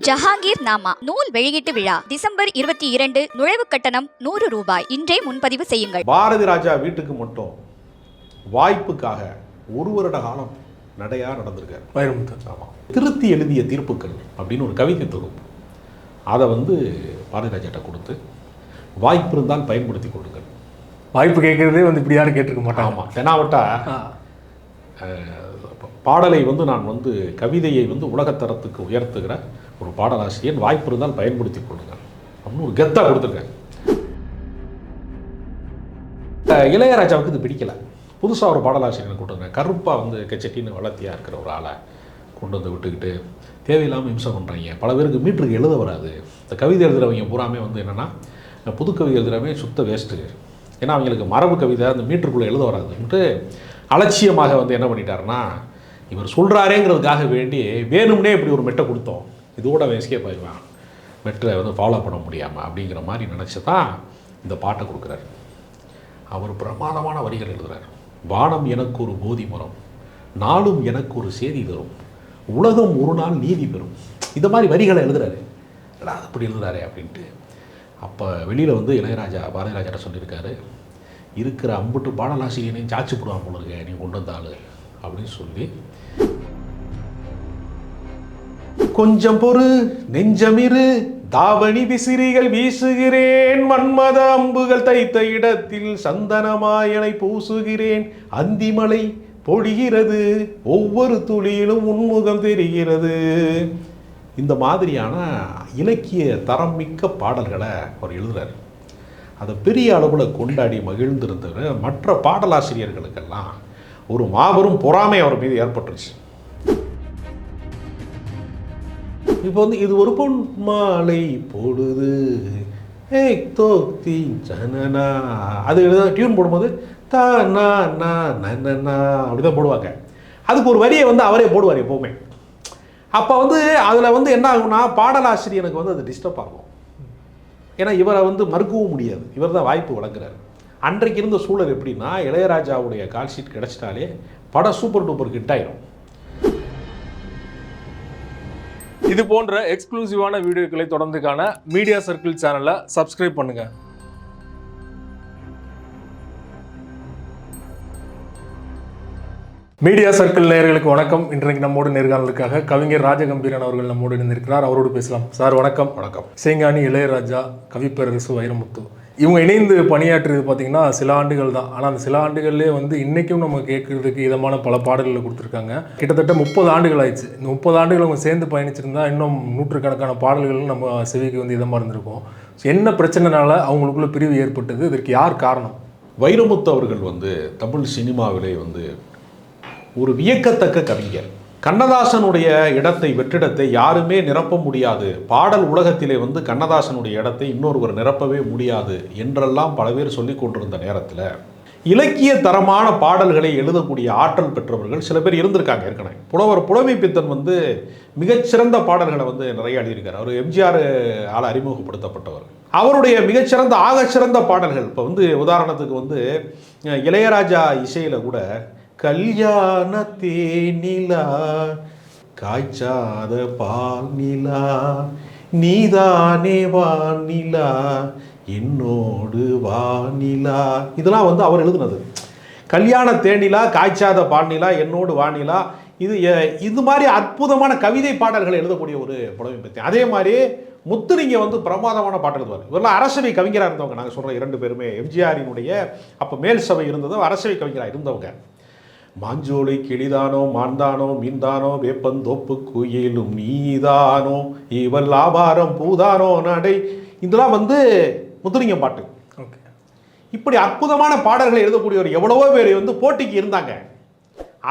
ஜஹாங்கீர் நாமா நூல் வெளியீட்டு விழா டிசம்பர் 22. நுழைவு கட்டணம் ₹100. இன்றே முன்பதிவு செய்யுங்கள். பாரதி ராஜா வீட்டுக்கு மட்டும் வாய்ப்புக்காக 1 வருட காலம் நடையா நடந்திருக்காரு. ஆமாம், திருத்தி எழுதிய தீர்ப்புகள் அப்படின்னு ஒரு கவிதை தொகுப்பு, அதை பாரதி ராஜாட்ட கொடுத்து வாய்ப்பு இருந்தால் பயன்படுத்தி கொடுங்கள். வாய்ப்பு கேட்கறதே இப்படி யாரும் கேட்டிருக்க மாட்டாங்க. ஆமாம், தெனாவட்டா பாடலை நான் கவிதையை உலகத்தரத்துக்கு உயர்த்துகிற ஒரு பாடலாசிரியர், வாய்ப்பு இருந்தால் பயன்படுத்தி கொள்ளுங்கள் அப்படின்னு ஒரு கெத்தாக கொடுத்துருக்காங்க. இளையராஜாவுக்கு இது பிடிக்கலை. புதுசாக ஒரு பாடலாசிரியரை கொண்டு வந்தேன், கருப்பாக கெச்சட்டின்னு வளர்த்தியாக இருக்கிற ஒரு ஆளை கொண்டு விட்டுக்கிட்டு தேவையில்லாமல் இம்சை பண்ணுறாங்க. பல பேருக்கு மீட்டருக்கு எழுத வராது. இந்த கவிதை எழுதுகிறவங்க பூராமே என்னென்னா புது கவிதை எழுதுகிறவே சுத்த வேஸ்ட்டு, ஏன்னா அவங்களுக்கு மரபு கவிதை அந்த மீட்டருக்குள்ளே எழுத வராதுன்ட்டு அலட்சியமாக என்ன பண்ணிட்டாருன்னா, இவர் சொல்கிறாரேங்கிறதுக்காக வேண்டி வேணும்னே இப்படி ஒரு மெட்டை கொடுத்தோம், இதோட எஸ்கேப் ஆயிடுவான், மெட்டை ஃபாலோ பண்ண முடியாமல் அப்படிங்கிற மாதிரி நினச்சி தான் இந்த பாட்டை கொடுக்குறாரு. அவர் பிரமாதமான வரிகள் எழுதுகிறார். வானம் எனக்கு ஒரு போதி மரம், நாளும் எனக்கு ஒரு சேதி தரும், உலகம் ஒரு நாள் நீதி பெறும், இந்த மாதிரி வரிகளை எழுதுறாரு. அது அப்படி எழுதுறாரு அப்படின்ட்டு அப்போ வெளியில் இளையராஜா பாரதி ராஜாட்ட சொல்லியிருக்காரு, இருக்கிற அம்புட்டு பாடலாசிரியனையும் சாச்சு போடுவான் போல இருக்க நீ கொண்டு வந்தாள் அப்படின்னு சொல்லி, கொஞ்சம் பொறு நெஞ்சமிரு தாவணி விசிறிகள் வீசுகிறேன், மன்மத அம்புகள் தைத்த இடத்தில் சந்தனமாயனை பூசுகிறேன், அந்திமலை பொழிகிறது ஒவ்வொரு துளியிலும் உன்முகம் தெரிகிறது. இந்த மாதிரியான இலக்கிய தரம் மிக்க பாடல்களை அவர் எழுதுறாரு. அதை பெரிய அளவில் கொண்டாடி மகிழ்ந்திருந்தவர் மற்ற பாடலாசிரியர்களுக்கெல்லாம் ஒரு மாபெரும் பொறாமை அவர் மீது ஏற்பட்டுருச்சு. இப்போ இது ஒரு பொன் மாலை பொழுது ஜனனா அது எழுத டியூன் போடும்போது தானா அப்படிதான் போடுவாங்க. அதுக்கு ஒரு வரியை அவரே போடுவார் எப்போவுமே. அப்போ அதில் என்ன ஆகும்னா பாடலாசிரியனுக்கு அது டிஸ்டர்ப் ஆகும். ஏன்னா இவரை மறுக்கவும் முடியாது, இவர் தான் வாய்ப்பு வழங்குறாரு. அன்றைக்கு இருந்த சூழல் எப்படின்னா, இளையராஜாவுடைய கால் ஷீட் கிடச்சிட்டாலே படம் சூப்பர் டூப்பர் ஹிட் ஆயிடும். இது போன்ற எக்ஸ்க்ளூசிவான வீடியோக்களை தொடர்ந்து காண மீடியா சர்க்கிள் சேனலை சப்ஸ்கிரைப் பண்ணுங்க. மீடியா சர்க்கிள் நேயர்களுக்கு வணக்கம். இன்றைக்கு நம்மோடு நேர்காணலுக்காக கவிஞர் ராஜகம்பீரன் அவர்கள் நம்மோடு இருந்திருக்கிறார். அவரோடு பேசலாம். சார் வணக்கம். வணக்கம். இசைஞானி இளையராஜா, கவிப்பேரரசு வைரமுத்து இவங்க இணைந்து பணியாற்றியது பார்த்தீங்கன்னா சில ஆண்டுகள் தான். ஆனால் அந்த சில ஆண்டுகள்லேயே இன்றைக்கும் நம்ம கேட்கறதுக்கு இதமான பல பாடல்களை கொடுத்துருக்காங்க. கிட்டத்தட்ட 30 ஆண்டுகள் ஆயிடுச்சு. இந்த 30 ஆண்டுகள் அவங்க சேர்ந்து பயணிச்சிருந்தா இன்னும் நூற்றுக்கணக்கான பாடல்கள் நம்ம செவிக்கு இதமாக இருந்திருக்கும். என்ன பிரச்சனைனால அவங்களுக்குள்ள பிரிவு ஏற்பட்டது? இதற்கு யார் காரணம்? வைரமுத்து அவர்கள் தமிழ் சினிமாவிலே ஒரு வியக்கத்தக்க கவிஞர். கண்ணதாசனுடைய இடத்தை வெற்றிடத்தை யாருமே நிரப்ப முடியாது, பாடல் உலகத்திலே கண்ணதாசனுடைய இடத்தை இன்னொருவர் நிரப்பவே முடியாது என்றெல்லாம் பல பேர் சொல்லி கொண்டிருந்த நேரத்தில் இலக்கிய தரமான பாடல்களை எழுதக்கூடிய ஆற்றல் பெற்றவர்கள் சில பேர் இருந்திருக்காங்க. ஏற்கனவே புலவர் புலமைப்பித்தன் மிகச்சிறந்த பாடல்களை நிறைய எழுதியிருக்கார். அவர் எம்ஜிஆர் ஆள அறிமுகப்படுத்தப்பட்டவர். அவருடைய மிகச்சிறந்த ஆகச்சிறந்த பாடல்கள் இப்போ உதாரணத்துக்கு இளையராஜா இசையில் கூட கல்யாண தேனிலா காய்ச்சாத பால் நிலா நீதானே வானிலா என்னோடு வானிலா, இதெல்லாம் அவர் எழுதுனது. கல்யாண தேனிலா காய்ச்சாத பால் நிலா என்னோடு வானிலா, இது மாதிரி அற்புதமான கவிதை பாடல்களை எழுதக்கூடிய ஒரு புலமை பற்றி. அதே மாதிரி முத்துலிங்க பிரமாதமான பாட்டு எழுதுவார். இவரெல்லாம் அரசவை கவிஞராக இருந்தவங்க. நாங்கள் சொல்கிற 2 பேருமே எம்ஜிஆரினுடைய அப்போ மேல் சபை இருந்ததோ அரசவை கவிஞராக இருந்தவங்க. மாஞ்சோலை கிளிதானோ மாந்தானோ மீன்தானோ வேப்பந்தோப்பு குயிலும் நீதானோ இவள் ஆபாரம் பூதானோ நடை, இதெல்லாம் முத்துலிங்கம் பாட்டு. ஓகே, இப்படி அற்புதமான பாடல்களை எழுதக்கூடியவர் எவ்வளவோ பேர் போட்டிக்கு இருந்தாங்க.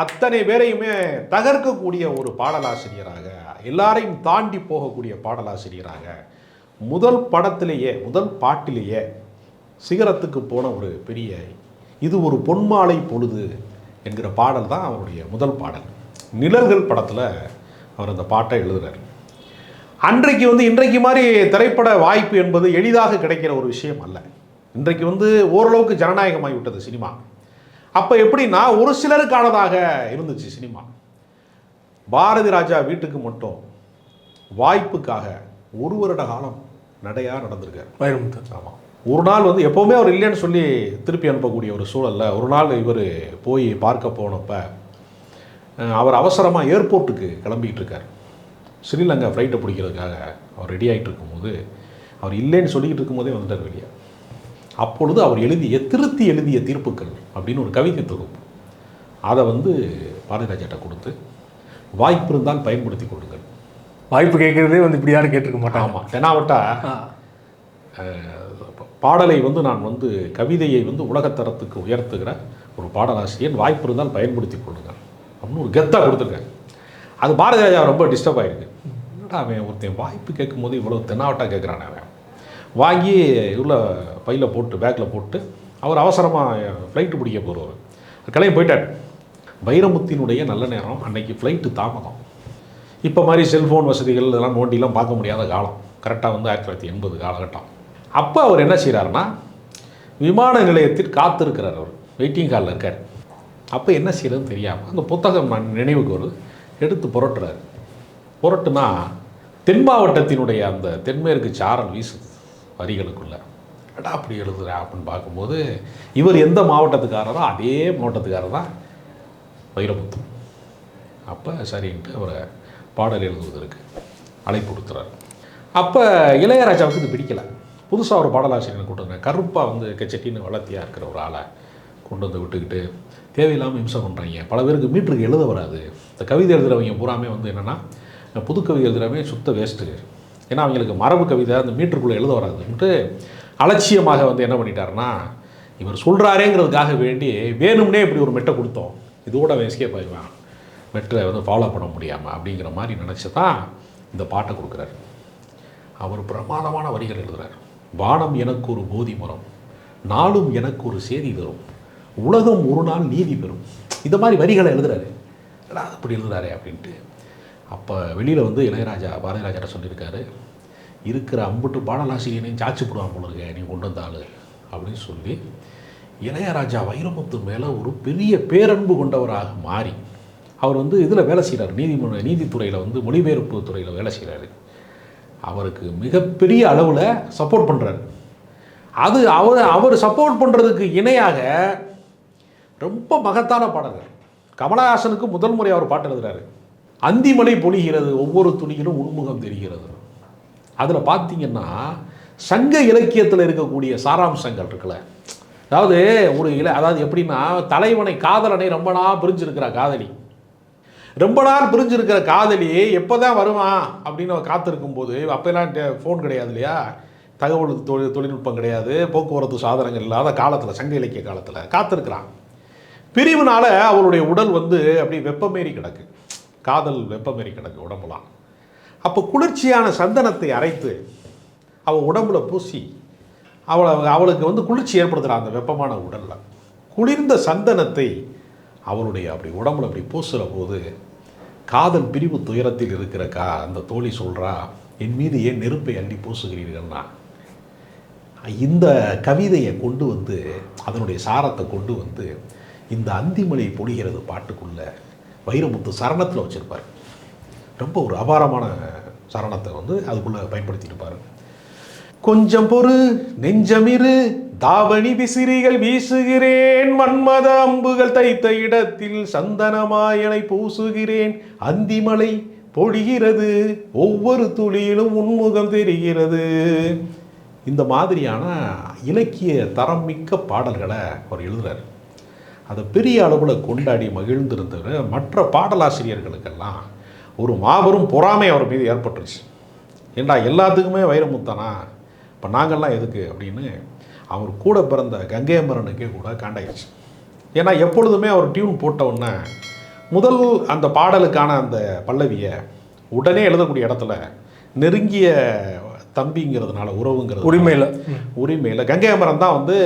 அத்தனை பேரையுமே தகர்க்கக்கூடிய ஒரு பாடலாசிரியராக, எல்லாரையும் தாண்டி போகக்கூடிய பாடலாசிரியராக, முதல் படத்திலேயே முதல் பாட்டிலேயே சிகரத்துக்கு போன ஒரு பெரிய இது ஒரு பொன்மாலை பொழுது என்கிற பாடல் தான் அவருடைய முதல் பாடல். நிழல்கள் படத்தில் அவர் அந்த பாட்டை எழுதுகிறார். அன்றைக்கு இன்றைக்கு மாதிரி திரைப்பட வாய்ப்பு என்பது எளிதாக கிடைக்கிற ஒரு விஷயம் அல்ல. இன்றைக்கு ஓரளவுக்கு ஜனநாயகமாகி விட்டது சினிமா. அப்போ எப்படின்னா ஒரு சிலருக்கானதாக இருந்துச்சு சினிமா. பாரதி ராஜா வீட்டுக்கு மட்டும் வாய்ப்புக்காக 1 வருட காலம் நடையாக நடந்திருக்காரு வைரமுத்து. ஆமாம். ஒரு நாள் வந்து எப்போவுமே அவர் இல்லைன்னு சொல்லி திருப்பி அனுப்பக்கூடிய ஒரு சூழலில் ஒரு நாள் இவர் போய் பார்க்க போனப்ப அவர் அவசரமாக ஏர்போர்ட்டுக்கு கிளம்பிக்கிட்டு இருக்கார். ஸ்ரீலங்கா ஃப்ளைட்டை பிடிக்கிறதுக்காக அவர் ரெடி ஆகிட்டு இருக்கும்போது அவர் இல்லைன்னு சொல்லிக்கிட்டு இருக்கும்போதே வந்துட்டார் வெளியே. அப்பொழுது அவர் திருத்தி எழுதிய தீர்ப்புகள் அப்படின்னு ஒரு கவிதை தொகுப்பு, அதை வந்து பாரதி ராஜாட்ட கொடுத்து வாய்ப்பு இருந்தால் பயன்படுத்தி கொடுங்கள். வாய்ப்பு கேட்குறதே வந்து இப்படி யாரும் கேட்டிருக்க மாட்டாங்க. ஆமாம், தெனாவட்டா பாடலை வந்து நான் வந்து கவிதையை வந்து உலகத்தரத்துக்கு உயர்த்துகிற ஒரு பாடலாசிரியர், வாய்ப்பு இருந்தால் பயன்படுத்தி கொள்ளுங்கள் அப்படின்னு ஒரு கெத்தாக கொடுத்துருக்காங்க. அது பாரதி ராஜா ரொம்ப டிஸ்டர்ப் ஆகிருக்கு. என்னடா அவன் ஒருத்தன் வாய்ப்பு கேட்கும் போது இவ்வளோ தென்னாவட்டா கேட்குறான். அவன் வாங்கி உள்ள பையில் போட்டு பேக்கில் போட்டு அவர் அவசரமாக ஃப்ளைட்டு பிடிக்க போகிறவர் கிளம்பி போயிட்டார். வைரமுத்தினுடைய நல்ல நேரம் அன்னைக்கு ஃப்ளைட்டு தாமதம். இப்போ மாதிரி செல்ஃபோன் வசதிகள் இதெல்லாம் நோண்டிலாம் பார்க்க முடியாத காலம். கரெக்டாக வந்து 1980 காலகட்டம். அப்போ அவர் என்ன செய்கிறாருன்னா விமான நிலையத்தில் காத்திருக்கிறார். அவர் வெயிட்டிங் ஹாலில் இருக்கார். அப்போ என்ன செய்யறதுன்னு தெரியாமல் அந்த புத்தகம் நான் நினைவுக்கு வருது, எடுத்து புரட்டுறாரு. புரட்டுனா தென் மாவட்டத்தினுடைய அந்த தென்மேற்கு சாரல் வீசுது வரிகளுக்குள்ள. எடா அப்படி எழுதுறா அப்படின்னு பார்க்கும்போது இவர் எந்த மாவட்டத்துக்காரரோ அதே மாவட்டத்துக்காரர் தான் வைரமுத்து. அப்போ சரின்ட்டு அவரை பாடல் எழுதுவதற்கு அழைப்பு கொடுத்துறாரு. அப்போ இளையராஜாவுக்கு இது பிடிக்கலை. புதுசாக ஒரு பாடலாசிரியனை கொண்டு வந்தேன். கருப்பாக வந்து கெச்சட்டின்னு வளர்த்தியாக இருக்கிற ஒரு ஆளை கொண்டு வந்து விட்டுக்கிட்டு தேவையில்லாமல் இம்சை பண்ணுறாங்க. பல பேருக்கு மீட்டருக்கு எழுத வராது. இந்த கவிதை எழுதுகிறவங்க பூராமே வந்து என்னென்னா புது கவிதை எழுதுகிறவே சுத்த வேஸ்ட்டு. ஏன்னா அவங்களுக்கு மரபு கவிதை அந்த மீட்டருக்குள்ளே எழுத வராதுன்ட்டு அலட்சியமாக வந்து என்ன பண்ணிட்டாருன்னா இவர் சொல்கிறாரேங்கிறதுக்காக வேண்டி வேணும்னே இப்படி ஒரு மெட்டை கொடுத்தோம், இதோட எஸ்கேப் ஆகிடுவான், மெட்டை வந்து ஃபாலோ பண்ண முடியாமல் அப்படிங்கிற மாதிரி நினச்சி தான் இந்த பாட்டை கொடுக்குறாரு. அவர் பிரமாதமான வரிகள் எழுதுகிறார். வானம் எனக்கு ஒரு போதி மரம், நாளும் எனக்கு ஒரு சேதி தரும், உலகம் ஒரு நாள் நீதி பெறும். இந்த மாதிரி வரிகளை எழுதுறாரு. அப்படி எழுதுறாரு அப்படின்ட்டு அப்போ வெளியில் வந்து இளையராஜா பாரதி ராஜாட்ட சொல்லியிருக்காரு, இருக்கிற அம்புட்டு பாடலாசிரியனையும் சாச்சு போடுவான் போல இருக்க நீ கொண்டு வந்த ஆள் அப்படின்னு சொல்லி இளையராஜா வைரமுத்து மேலே ஒரு பெரிய பேரன்பு கொண்டவராக மாறி அவர் வந்து இதில் வேலை செய்கிறார். நீதித்துறையில் வந்து மொழிபெயர்ப்பு துறையில் வேலை செய்கிறாரு. அவருக்கு மிகப்பெரிய அளவில் சப்போர்ட் பண்ணுறாரு. அது அவர் சப்போர்ட் பண்ணுறதுக்கு இணையாக ரொம்ப மகத்தான பாடல்கள். கமலஹாசனுக்கு முதல் முறை அவர் பாட்டு எழுதுறாரு. அந்திமலை பொழிகிறது ஒவ்வொரு துணியிலும் உண்முகம் தெரிகிறது. அதில் பார்த்தீங்கன்னா சங்க இலக்கியத்தில் இருக்கக்கூடிய சாராம்சங்கள் இருக்குல்ல, அதாவது அதாவது எப்படின்னா தலைவனை காதலனை ரொம்ப நாள் பிரிஞ்சிருக்கிற காதலி, ரொம்ப நாள் பிரிஞ்சிருக்கிற காதலி எப்போ தான் வருவான் அப்படின்னு காத்திருக்கும் போது, அப்போல்லாம் ஃபோன் கிடையாது இல்லையா, தகவல் தொழில்நுட்பம் கிடையாது, போக்குவரத்து சாதனங்கள் இல்லாத காலத்தில், சங்க இலக்கிய காலத்தில் காத்திருக்கிறான். பிரிவுனால அவளுடைய உடல் வந்து அப்படி வெப்பமேறி கிடக்கு, காதல் வெப்பமேறி கிடக்கு உடம்புலாம். அப்போ குளிர்ச்சியான சந்தனத்தை அரைத்து அவள் உடம்புல பூசி அவளுக்கு வந்து குளிர்ச்சி ஏற்படுத்துகிறான். அந்த வெப்பமான உடலில் குளிர்ந்த சந்தனத்தை அவளுடைய அப்படி உடம்புல அப்படி பூசுகிற போது காதல் பிரிவு துயரத்தில் இருக்கிற அந்த தோழி சொல்கிறா, என் மீது ஏன் நெருப்பை அள்ளி பூசுகிறீர்கள்னா. இந்த கவிதையை கொண்டு வந்து அதனுடைய சாரத்தை கொண்டு வந்து இந்த அந்திமலை பொழிகிறது பாட்டுக்குள்ளே வைரமுத்து சரணத்தில் வச்சுருப்பார். ரொம்ப ஒரு அபாரமான சரணத்தை வந்து அதுக்குள்ளே பயன்படுத்தியிருப்பார். கொஞ்சம் பொறு நெஞ்சமிரு தாவணி விசிறிகள் வீசுகிறேன், மன்மத அம்புகள் தைத்த இடத்தில் சந்தனமாயனை பூசுகிறேன், அந்திமலை பொழிகிறது ஒவ்வொரு துளியிலும் உன்முகம் தெரிகிறது. இந்த மாதிரியான இலக்கிய தரம் மிக்க பாடல்களை அவர் எழுதுகிறார். அதை பெரிய அளவில் கொண்டாடி மகிழ்ந்திருந்தவர் மற்ற பாடலாசிரியர்களுக்கெல்லாம் ஒரு மாபெரும் பொறாமை அவர் மீது ஏற்பட்டுருச்சு. ஏண்டா எல்லாத்துக்குமே வைரமுத்தானா, இப்போ நாங்கள்லாம் எதுக்கு அப்படின்னு அவர் கூட பிறந்த கங்கையமரனுக்கே கூட காண்டாயிடுச்சு. ஏன்னா எப்பொழுதுமே அவர் டியூன் போட்டவுடனே முதல் அந்த பாடலுக்கான அந்த பல்லவியை உடனே எழுதக்கூடிய இடத்துல நெருங்கிய தம்பிங்கிறதுனால உறவுங்கிறது உரிமையில் கங்கையமரன் தான் வந்து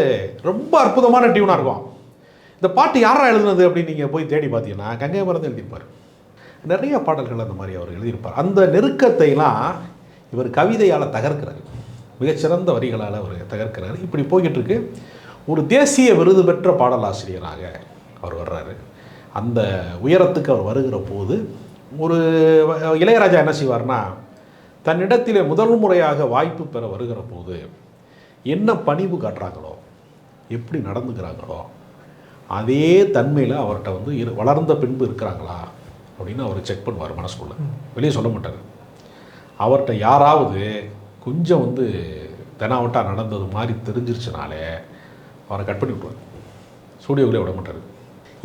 ரொம்ப அற்புதமான டியூனாக இருக்கும். இந்த பாட்டு யாரா எழுதுனது அப்படின்னு நீங்கள் போய் தேடி பார்த்தீங்கன்னா கங்கையமரன் எழுதியிருப்பார். நிறைய பாடல்கள் அந்த மாதிரி அவர் எழுதியிருப்பார். அந்த நெருக்கத்தைலாம் இவர் கவிதையால் தகர்க்கிறார், மிகச்சிறந்த வரிகளால் அவர் தகர்க்கிறார். இப்படி போய்கிட்டு இருக்கு. ஒரு தேசிய விருது பெற்ற பாடலாசிரியராக அவர் வர்றாரு. அந்த உயரத்துக்கு அவர் வருகிற போது ஒரு இளையராஜா என்ன செய்வார்னா தன்னிடத்திலே முதல் முறையாக வாய்ப்பு பெற வருகிற போது என்ன பணிவு காட்டுறாங்களோ, எப்படி நடந்துக்கிறாங்களோ, அதே தன்மையில் அவர்கிட்ட வந்து வளர்ந்த பின்பு இருக்கிறாங்களா அப்படின்னு அவர் செக் பண்ணுவார் மனசுக்குள்ளே. வெளியே சொல்ல மாட்டார். அவர்கிட்ட யாராவது கொஞ்சம் வந்து தெனாவட்டா நடந்தது மாதிரி தெரிஞ்சிருச்சுனாலே அவரை கட் பண்ணி விட்டுருவார், ஸ்டூடியோக்குள்ளே விட மாட்டார்.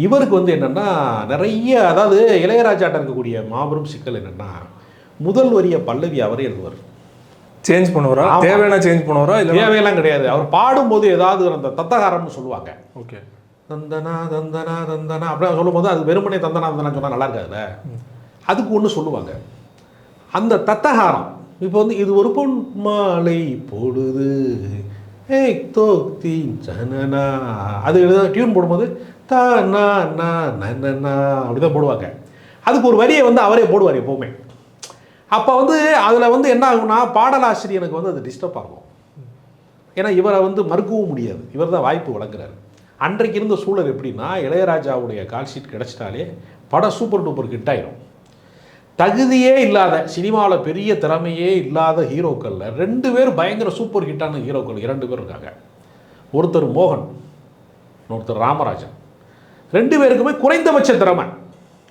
இவருக்கு வந்து என்னென்னா நிறைய, அதாவது இளையராஜாட்ட இருக்கக்கூடிய மாபெரும் சிக்கல் என்னென்னா, முதல் வரிய பல்லவி அவரே எழுதுவார். சேஞ்ச் பண்ணுவாரா? தேவையான சேஞ்ச் பண்ணுவாரா? இல்லை தேவையெல்லாம் கிடையாது. அவர் பாடும்போது ஏதாவது அந்த தத்தகாரம்னு சொல்லுவாங்க. ஓகே, தந்தனா தந்தனா தந்தனா அப்படின்னு சொல்லும்போது அது வெறுமனே தந்தனா தந்தனா சொன்னால் நல்லா இருக்காதுல்ல, அதுக்கு ஒன்று சொல்லுவாங்க. அந்த தத்தகாரம் இப்போ வந்து இது ஒரு பொன் மாலை போடுது ஏய் தோக்தி ஜனனா, அது டியூன் போடும்போது தானா நன்னா அப்படி தான் போடுவாங்க. அதுக்கு ஒரு வரியை வந்து அவரே போடுவார் எப்போவுமே. அப்போ வந்து அதில் வந்து என்ன ஆகும்னா, பாடலாசிரியனுக்கு வந்து அது டிஸ்டர்ப் ஆகும். ஏன்னா இவரை வந்து மறுக்கவும் முடியாது, இவர் தான் வாய்ப்பு வழங்குறாரு. அன்றைக்கு இருந்த சூழல் எப்படின்னா, இளையராஜாவுடைய கால்ஷீட் கிடச்சிட்டாலே படம் சூப்பர் டூப்பர் ஹிட் ஆயிரும். தகுதியே இல்லாத, சினிமாவில் பெரிய திறமையே இல்லாத ஹீரோக்களில் 2 பேர் பயங்கர சூப்பர் ஹிட்டான ஹீரோக்கள் 2 பேர் இருக்காங்க. ஒருத்தர் மோகன், ஒருத்தர் ராமராஜன். 2 பேருக்குமே குறைந்தபட்ச திறமை,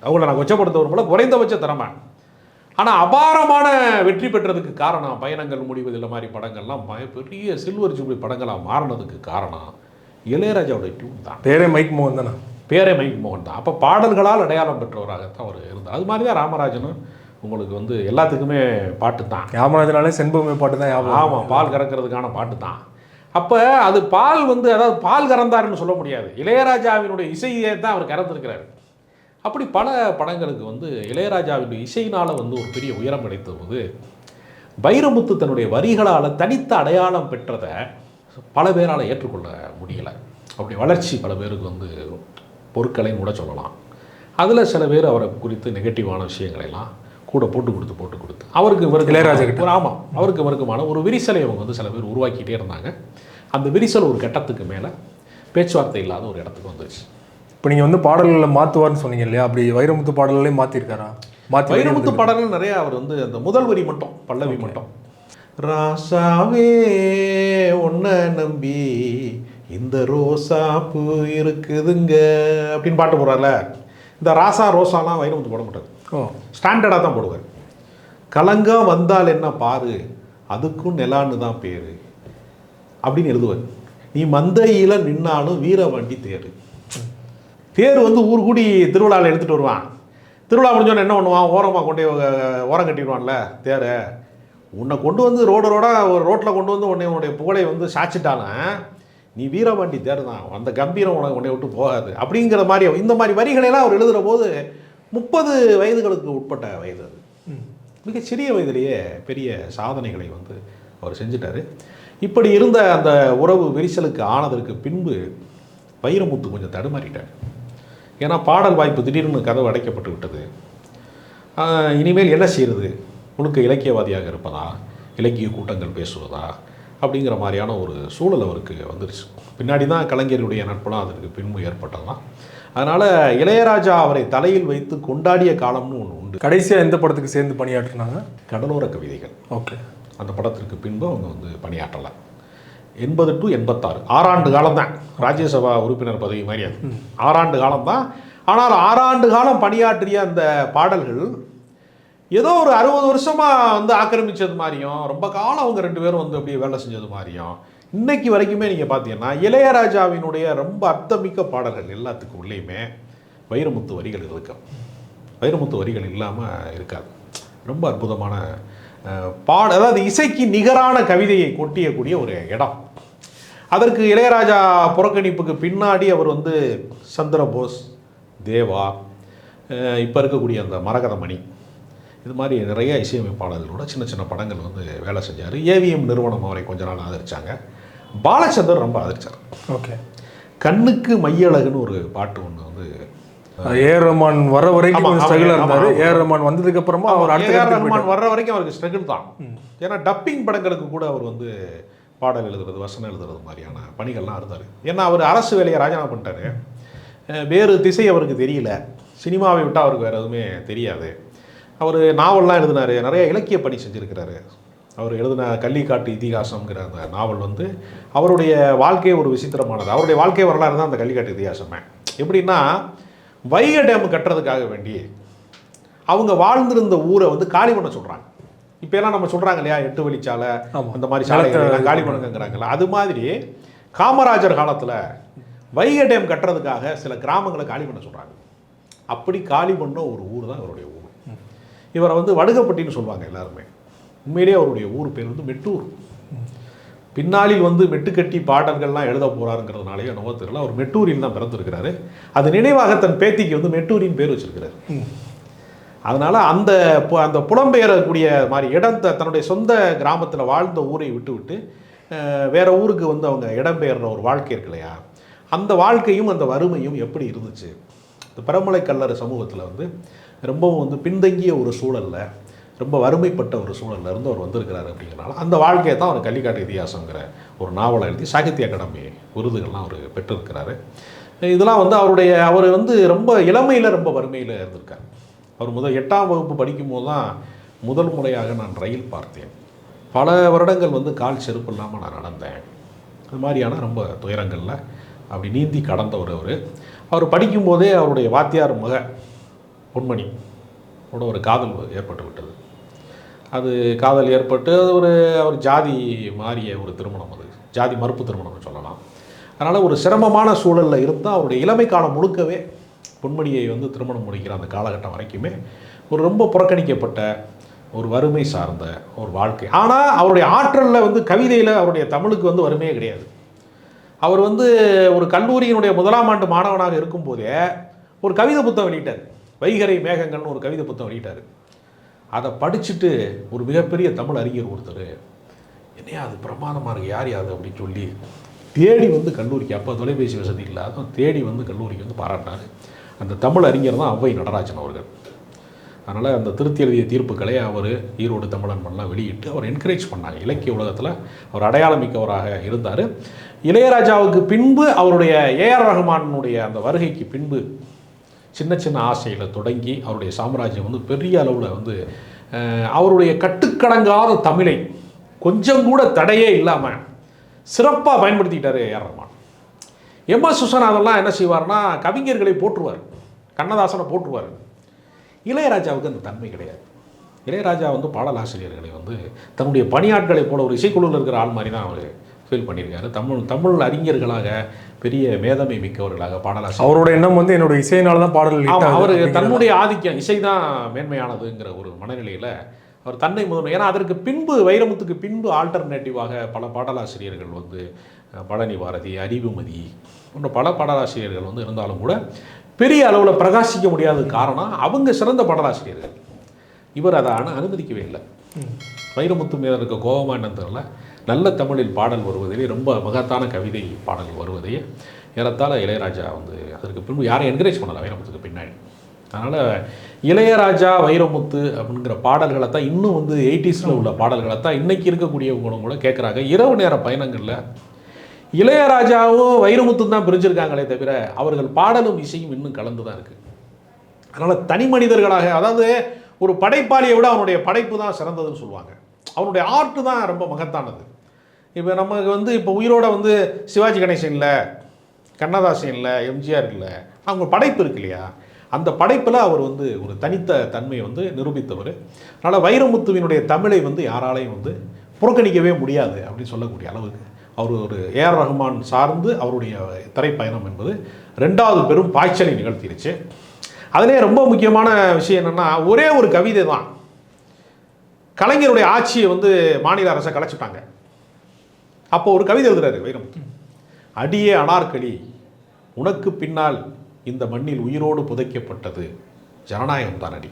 அவங்கள நான் கொச்சப்படுத்தவர் போல குறைந்தபட்ச திறமை. ஆனால் அபாரமான வெற்றி பெற்றதுக்கு காரணம், பயணங்கள் முடிவதில்லை மாதிரி படங்கள்லாம் பெரிய சில்வர் ஜூப்ளி படங்களாக மாறினதுக்கு காரணம் இளையராஜாவுடைய டியூன் தான். பேரே மைக் மோகன் தானே? பேரே மைக் மோகன் தான். அப்போ பாடல்களால் அடையாளம் பெற்றவராகத்தான் அவர் இருந்தார். அது மாதிரி தான் ராமராஜனும் உங்களுக்கு வந்து எல்லாத்துக்குமே பாட்டு தான். ராமராஜனாலே செண்பகமே பாட்டு தான். ஆமாம், பால் கறக்கிறதுக்கான பாட்டு தான். அப்போ அது பால் வந்து, அதாவது பால் கறந்தாருன்னு சொல்ல முடியாது, இளையராஜாவினுடைய இசையை தான் அவர் கறந்துருக்கிறார். அப்படி பல படங்களுக்கு வந்து இளையராஜாவினுடைய இசையினால் வந்து ஒரு பெரிய உயரம் கிடைத்த போது, வைரமுத்து தன்னுடைய வரிகளால் தனித்த அடையாளம் பெற்றதை பல பேரால் ஏற்றுக்கொள்ள முடியலை. அப்படி வளர்ச்சி பல பேருக்கு வந்து பொருட்களையும் கூட சொல்லலாம். அதில் சில பேர் அவரை குறித்து நெகட்டிவான விஷயங்களெல்லாம் கூட போட்டு கொடுத்து அவருக்கு இளையராஜா கிட்ட ஆமாம், அவருக்கு இவருக்குமான ஒரு விரிசலை அவங்க வந்து சில பேர் உருவாக்கிட்டே இருந்தாங்க. அந்த விரிசல் ஒரு கட்டத்துக்கு மேலே பேச்சுவார்த்தை இல்லாத ஒரு இடத்துக்கு வந்துச்சு. இப்போ நீங்கள் வந்து பாடல்களை மாற்றுவார்னு சொன்னீங்க இல்லையா, அப்படி வைரமுத்து பாடல்களையும் மாற்றிருக்காரா? வைரமுத்து பாடல்கள் நிறைய அவர் வந்து அந்த முதல் வரி மட்டும், பல்லவி மட்டும், ராசாவே ஒன்ன நம்பி இந்த ரோசா பூ இருக்குதுங்க அப்படின்னு பாட்டு போடுறாருல, இந்த ராசா ரோசாலாம் வைரமுத்து போட மாட்டார். ஸ்டாண்டர்டாக தான் போடுவார். கலங்கா வந்தால் என்ன பாரு, அதுக்கும் நிலான்னு தான் பேர் அப்படின்னு எழுதுவார். நீ மந்தையில் நின்னாலும் வீரவண்டி தேர். தேர் வந்து ஊர் கூடி திருவிழாவில் எடுத்துகிட்டு வருவான். திருவிழா முடிஞ்சோன்னு என்ன பண்ணுவான், ஓரமாக கொண்டு ஓரம் கட்டிடுவான்ல தேரை. உன்னை கொண்டு வந்து ரோடாக ஒரு ரோட்டில் கொண்டு வந்து உன்னுடைய புகழை வந்து சாய்ச்சிட்டாலும் நீ வீரபாண்டி தேர் தான், அந்த கம்பீரம் உன்னை விட்டு போகாது அப்படிங்கிற மாதிரி இந்த மாதிரி வரிகளெல்லாம் அவர் எழுதுகிற போது 30 வயதுகளுக்கு உட்பட்ட வயது. அது மிக சிறிய வயதிலேயே பெரிய சாதனைகளை வந்து அவர் செஞ்சிட்டார். இப்படி இருந்த அந்த உறவு விரிசலுக்கு ஆனதற்கு பின்பு வைரமுத்து கொஞ்சம் தடுமாறிட்டார். ஏன்னா பாடல் வாய்ப்பு திடீர்னு கதவு அடைக்கப்பட்டு விட்டது. இனிமேல் என்ன செய்கிறது, முழுக்க இலக்கியவாதியாக இருப்பதா, இலக்கிய கூட்டங்கள் பேசுவதா அப்படிங்கிற மாதிரியான ஒரு சூழல் அவருக்கு வந்துருச்சு. பின்னாடி தான் கலைஞருடைய நட்பெல்லாம் அதற்கு பின்பு ஏற்பட்டதான். அதனால் இளையராஜா அவரை தலையில் வைத்து கொண்டாடிய காலம்னு ஒன்று உண்டு. கடைசியாக எந்த படத்துக்கு சேர்ந்து பணியாற்றினாங்க? கடலோர கவிதைகள். ஓகே. அந்த படத்திற்கு பின்பு அவங்க வந்து பணியாற்றலை. 80 to 86 6 ஆண்டு காலம்தான். ராஜ்யசபா உறுப்பினர் பதவி மாதிரி அது 6 ஆண்டு காலம்தான். ஆனால் 6 ஆண்டு காலம் பணியாற்றிய அந்த பாடல்கள் ஏதோ ஒரு 60 வருஷமாக வந்து ஆக்கிரமித்தது மாதிரியும், ரொம்ப காலம் அவங்க 2 பேரும் வந்து அப்படியே வேலை செஞ்சது மாதிரியும் இன்னைக்கு வரைக்குமே நீங்கள் பார்த்தீங்கன்னா இளையராஜாவினுடைய ரொம்ப அர்த்தமிக்க பாடல்கள் எல்லாத்துக்கும் உள்ளேயுமே வைரமுத்து வரிகள் இருக்கும். வைரமுத்து வரிகள் இல்லாமல் இருக்காது. ரொம்ப அற்புதமான அதாவது இசைக்கு நிகரான கவிதையை கொட்டியக்கூடிய ஒரு இடம். அதற்கு இளையராஜா புறக்கணிப்புக்கு பின்னாடி அவர் வந்து சந்திரபோஸ், தேவா, இப்போ இருக்கக்கூடிய அந்த மரகதமணி, இது மாதிரி நிறைய இசையமைப்பாளர்களோட சின்ன சின்ன படங்கள் வந்து வேலை செஞ்சார். ஏவிஎம் நிறுவனம் அவரை கொஞ்ச நாள் ஆதரித்தாங்க. பாலச்சந்தர் ரொம்ப ஆதரித்தார். ஓகே. கண்ணுக்கு மையழகுன்னு ஒரு பாட்டு ஒன்று வந்து ஏஆர் ரஹ்மான் வர வரைக்கும் ஸ்ட்ரகிளாக இருந்தார். ஏஆர் ரஹ்மான் வந்ததுக்கு அப்புறமா அவர் ஏஆர் ரஹ்மான் வர்ற வரைக்கும் அவருக்கு ஸ்ட்ரகிள் தான். ஏன்னா டப்பிங் படங்களுக்கு கூட அவர் வந்து பாடல் எழுதுறது, வசனம் எழுதுறது மாதிரியான பணிகள்லாம் இருந்தார். ஏன்னா அவர் அரசு வேலையை ராஜினாமா பண்ணிட்டாரு. வேறு திசை அவருக்கு தெரியல, சினிமாவை விட்டால் அவருக்கு வேறு எதுவுமே தெரியாது. அவர் நாவல்லாம் எழுதினார், நிறைய இலக்கிய பணி செஞ்சுருக்கிறாரு. அவர் எழுதின கள்ளிக்காட்டு இதிகாசம்ங்கிற அந்த நாவல் வந்து அவருடைய வாழ்க்கையை ஒரு விசித்திரமானது. அவருடைய வாழ்க்கை வரலாறு தான் அந்த கள்ளிக்காட்டு இதிகாசமே. எப்படின்னா, வைகை டேம் கட்டுறதுக்காக வேண்டி அவங்க வாழ்ந்திருந்த ஊரை வந்து காலி பண்ண சொல்கிறாங்க. இப்போ எல்லாம் நம்ம சொல்கிறாங்க இல்லையா, 8 வழிச்சாலை அந்த மாதிரி சாலைகள் காலி பண்ணுங்கிறாங்களா, அது மாதிரி காமராஜர் காலத்தில் வைகை டேம் கட்டுறதுக்காக சில கிராமங்களை காலி பண்ண சொல்கிறாங்க. அப்படி காலி பண்ண ஒரு ஊர் தான் இவருடைய ஊர். இவரை வந்து வடுகப்பட்டின்னு சொல்லுவாங்க எல்லாருமே. உண்மையிலேயே அவருடைய ஊர் பேர் வந்து மெட்டூர். பின்னாளில் வந்து மெட்டுக்கட்டி பாடல்கள்லாம் எழுத போகிறாருங்கிறதுனாலே என்னவோ தெரியல, அவர் மெட்டூரில் தான் பிறந்திருக்கிறாரு. அது நினைவாக தன் பேத்திக்கு வந்து மெட்டூரின் பேர் வச்சிருக்கிறாரு. அதனால் அந்த அந்த புலம்பெயரக்கூடிய மாதிரி தன்னுடைய சொந்த கிராமத்தில் வாழ்ந்த ஊரை விட்டு வேறு ஊருக்கு வந்து அவங்க இடம்பெயர்ற ஒரு வாழ்க்கை இருக்கு இல்லையா, அந்த வாழ்க்கையும் அந்த வறுமையும் எப்படி இருந்துச்சு. இந்த பரமலை கல்லறு சமூகத்தில் வந்து ரொம்பவும் வந்து பின்தங்கிய ஒரு சூழலில், ரொம்ப வறுமைப்பட்ட ஒரு சூழலில் இருந்து அவர் வந்திருக்கிறாரு. அப்படிங்கிறனால அந்த வாழ்க்கையை தான் அவர் கள்ளிக்காட்டு இதிகாசங்கிற ஒரு நாவலை எழுதி சாகித்ய அகாடமி விருதுகள்லாம் அவர் பெற்றிருக்கிறாரு. இதெல்லாம் வந்து அவர் வந்து ரொம்ப இளமையில் ரொம்ப வறுமையில் இருந்திருக்கார். அவர் 8ஆம் வகுப்பு படிக்கும்போது தான் முதல் முறையாக நான் ரயில் பார்த்தேன். பல வருடங்கள் வந்து கால் செருப்பு இல்லாமல் நான் நடந்தேன். அது மாதிரியான ரொம்ப துயரங்களில் அப்படி நீந்தி கடந்தவர் அவர் படிக்கும்போதே அவருடைய வாத்தியார் மக பொன்மணி ஒரு காதல் ஏற்பட்டு விட்டது. அது காதல் ஏற்பட்டு அவர் ஜாதி மாறிய ஒரு திருமணம், அது ஜாதி மறுப்பு திருமணம்னு சொல்லலாம். அதனால் ஒரு சிரமமான சூழலில் இருந்தால் அவருடைய இளமை காலம் முழுக்கவே பொன்மணியை வந்து திருமணம் முடிக்கிற அந்த காலகட்டம் வரைக்குமே ஒரு ரொம்ப புறக்கணிக்கப்பட்ட ஒரு வறுமை சார்ந்த ஒரு வாழ்க்கை. ஆனால் அவருடைய ஆற்றலில் வந்து கவிதையில் அவருடைய தமிழுக்கு வந்து வறுமையே கிடையாது. அவர் வந்து ஒரு கல்லூரியினுடைய 1ஆம் ஆண்டு மாணவனாக இருக்கும்போதே ஒரு கவிதை புத்தகம் வெளியிட்டார். வைகரை மேகங்கள்னு ஒரு கவிதை புத்தகம் வெளியிட்டார். அதை படிச்சுட்டு ஒரு மிகப்பெரிய தமிழ் அறிஞர் ஒருத்தர், என்னையா அது பிரமாதமாக இருக்குது, யார் யாது அப்படின்னு சொல்லி தேடி வந்து கல்லூரிக்கு, அப்போ தொலைபேசி வசதி இல்லாத தேடி வந்து கல்லூரிக்கு வந்து பாராட்டினார். அந்த தமிழ் அறிஞர் தான் ஔவை நடராஜன் அவர்கள். அதனால் அந்த திருத்தி எழுதிய தீர்ப்புகளை அவர் ஈரோடு தமிழன்மன்லாம் வெளியிட்டு அவர் என்கரேஜ் பண்ணாங்க. இலக்கிய உலகத்தில் அவர் அடையாளம் மிக்கவராக இருந்தார். இளையராஜாவுக்கு பின்பு அவருடைய ஏஆர் ரஹ்மானுடைய அந்த வருகைக்கு பின்பு சின்ன சின்ன ஆசையில் தொடங்கி அவருடைய சாம்ராஜ்யம் வந்து பெரிய அளவில் வந்து அவருடைய கட்டுக்கடங்காத தமிழை கொஞ்சம் கூட தடையே இல்லாமல் சிறப்பாக பயன்படுத்திக்கிட்டார் ஏஆர் ரஹ்மான். எம்எஸ் விஸ்வநாதன்லாம் என்ன செய்வார்னா, கவிஞர்களை போற்றுவார், கண்ணதாசனை போற்றுவார். இளையராஜாவுக்கு அந்த தன்மை கிடையாது. இளையராஜா வந்து பாடலாசிரியர்களை வந்து தன்னுடைய பணியாட்களை போல ஒரு இசைக்குழுவில் இருக்கிற ஆள் மாதிரி தான் அவர் ஃபீல் பண்ணியிருக்காரு. தமிழ் அறிஞர்களாக பெரிய மேதமை மிக்கவர்களாக பாடலாசிரியர். அவரோட எண்ணம் வந்து என்னோட இசையினால தான் பாடல். அவர் தன்னுடைய ஆதிக்கம், இசை தான் மேன்மையானதுங்கிற ஒரு மனநிலையில் அவர் தன்னை முதன்மை. ஏன்னா அதற்கு பின்பு வைரமுத்துக்கு பின்பு ஆல்டர்னேட்டிவாக பல பாடலாசிரியர்கள் வந்து பழனி பாரதி, அறிவுமதி போன்ற பல பாடலாசிரியர்கள் வந்து இருந்தாலும் கூட பெரிய அளவில் பிரகாசிக்க முடியாத காரணம் அவங்க சிறந்த பாடலாசிரியர்கள். இவர் அதை அனுமதிக்கவே இல்லை. வைரமுத்து மீது இருக்க கோபமாக என்னன்னு தெரியல, நல்ல தமிழில் பாடல் வருவதிலே ரொம்ப மகத்தான கவிதை பாடல் வருவதையே ஏறத்தாழ இளையராஜா வந்து அதற்கு பின்பு யாரையும் என்கரேஜ் பண்ணலை வைரமுத்துக்கு பின்னாடி. அதனால் இளையராஜா வைரமுத்து அப்படிங்கிற பாடல்களை தான் இன்னும் வந்து 80s உள்ள பாடல்களை தான் இன்றைக்கி இருக்கக்கூடியவங்களும் கூட கேட்குறாங்க. இரவு நேர பயணங்களில் இளையராஜாவும் வைரமுத்தும் தான் பிரிஞ்சிருக்காங்களே தவிர அவர்கள் பாடலும் இசையும் இன்னும் கலந்து தான் இருக்குது. அதனால் தனி மனிதர்களாக, அதாவது ஒரு படைப்பாளியை விட அவனுடைய படைப்பு தான் சிறந்ததுன்னு சொல்லுவாங்க. அவனுடைய ஆர்ட்டு தான் ரொம்ப மகத்தானது. இப்போ நமக்கு வந்து இப்போ உயிரோட வந்து சிவாஜி கணேசன் இல்லை, கண்ணதாசன் இல்லை, எம்ஜிஆர் இல்லை, அவங்க படைப்பு இருக்கு இல்லையா, அந்த படைப்பில் அவர் வந்து ஒரு தனித்த தன்மையை வந்து நிரூபித்தவர். அதனால் வைரமுத்துவினுடைய தமிழை வந்து யாராலையும் வந்து புறக்கணிக்கவே முடியாது அப்படின்னு சொல்லக்கூடிய அளவுக்கு அவர் ஒரு ஏஆர் ரஹ்மான் சார்ந்து அவருடைய திரைப்பயணம் என்பது 2வது பெரும் பாய்ச்சலை நிகழ்த்திருச்சு. அதிலே ரொம்ப முக்கியமான விஷயம் என்னென்னா, ஒரே ஒரு கவிதை தான் கலைஞருடைய ஆட்சியை வந்து மாநில அரசை கலைச்சிட்டாங்க. அப்போ ஒரு கவிதை எழுதுறாரு வைரமுத்து, அடியே அனார்கலி உனக்கு பின்னால் இந்த மண்ணில் உயிரோடு புதைக்கப்பட்டது ஜனநாயகம் தான் அடி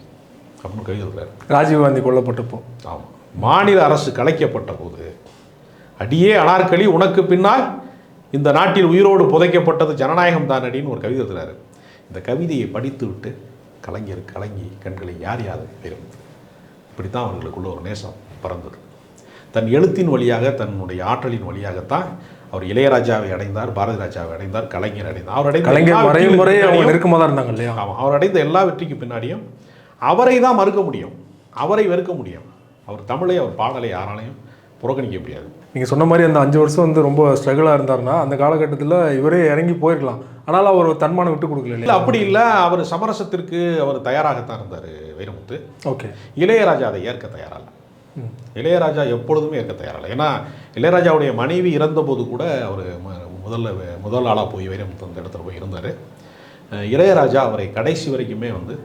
அப்படின்னு கவிதை எழுதுறாரு. ராஜீவ்காந்தி கொல்லப்பட்டப்போ, ஆமாம், மாநில அரசு கலைக்கப்பட்ட போது அடியே அனார்கலி உனக்கு பின்னால் இந்த நாட்டில் உயிரோடு புதைக்கப்பட்டது ஜனநாயகம் தான் அடின்னு ஒரு கவிதை எழுதுறாரு. இந்த கவிதையை படித்து விட்டு கலைஞர் கலங்கி கண்களை யார் வைரமுத்து. இப்படித்தான் அவர்களுக்குள்ள ஒரு நேசம் பிறந்தது. தன் எழுத்தின் வழியாக, தன்னுடைய ஆற்றலின் வழியாகத்தான் அவர் இளையராஜாவை அடைந்தார், பாரதி ராஜாவை அடைந்தார், கலைஞர் அடைந்தார். அவர் அடைந்த நெருக்கமாக தான் இருந்தாங்க இல்லையா. ஆமாம், அவர் அடைந்த எல்லா வெற்றிக்கு பின்னாடியும் அவரை தான் மறுக்க முடியும், அவரை வெறுக்க முடியும். அவர் தமிழை, அவர் பாடலை யாராலையும் புறக்கணிக்க முடியாது. நீங்கள் சொன்ன மாதிரி அந்த 5 வருஷம் வந்து ரொம்ப ஸ்ட்ரகிளாக இருந்தாருன்னா அந்த காலகட்டத்தில் இவரே இறங்கி போயிருக்கலாம். ஆனால் அவர் தன்மானம் விட்டு கொடுக்கல. இல்லை, அப்படி இல்லை. அவர் சமரசத்திற்கு அவர் தயாராகத்தான் இருந்தார் வைரமுத்து. ஓகே. இளையராஜா அதை ஏற்க தயாராக. இளையராஜா எப்பொழுதுமே ஏற்க தயாரில்லை. ஏன்னா இளையராஜாவுடைய மனைவி இறந்தபோது கூட அவர் முதல் ஆளாக போய் வைரமுத்து அந்த இடத்துல போய் இருந்தார். இளையராஜா அவரை கடைசி வரைக்குமே வந்து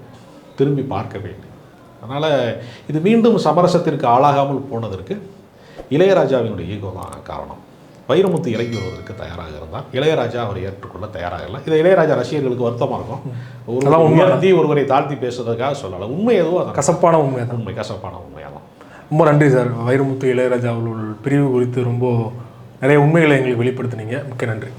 திரும்பி பார்க்கவே இல்லை. அதனால் இது மீண்டும் சமரசத்திற்கு ஆளாகாமல் போனதற்கு இளையராஜாவினுடைய ஈகோ தான் காரணம். வைரமுத்து இறங்கி வருவதற்கு தயாராக இருந்தால் இளையராஜா அவரை ஏற்றுக்கொள்ள தயாராக இல்லை. இது இளையராஜா ரசிகர்களுக்கு வருத்தமாக இருக்கும். உயர்த்தி ஒருவரை தாழ்த்தி பேசுவதற்காக சொல்லலாம். உண்மை எதுவோ அது கசப்பான உண்மை தான். உண்மை, கசப்பான உண்மையாக தான். ரொம்ப நன்றி சார். வைரமுத்து இளையராஜா அவர்கள் பிரிவு குறித்து ரொம்ப நிறைய உண்மைகளை எங்களுக்கு வெளிப்படுத்தினீங்க. மிக்க நன்றி.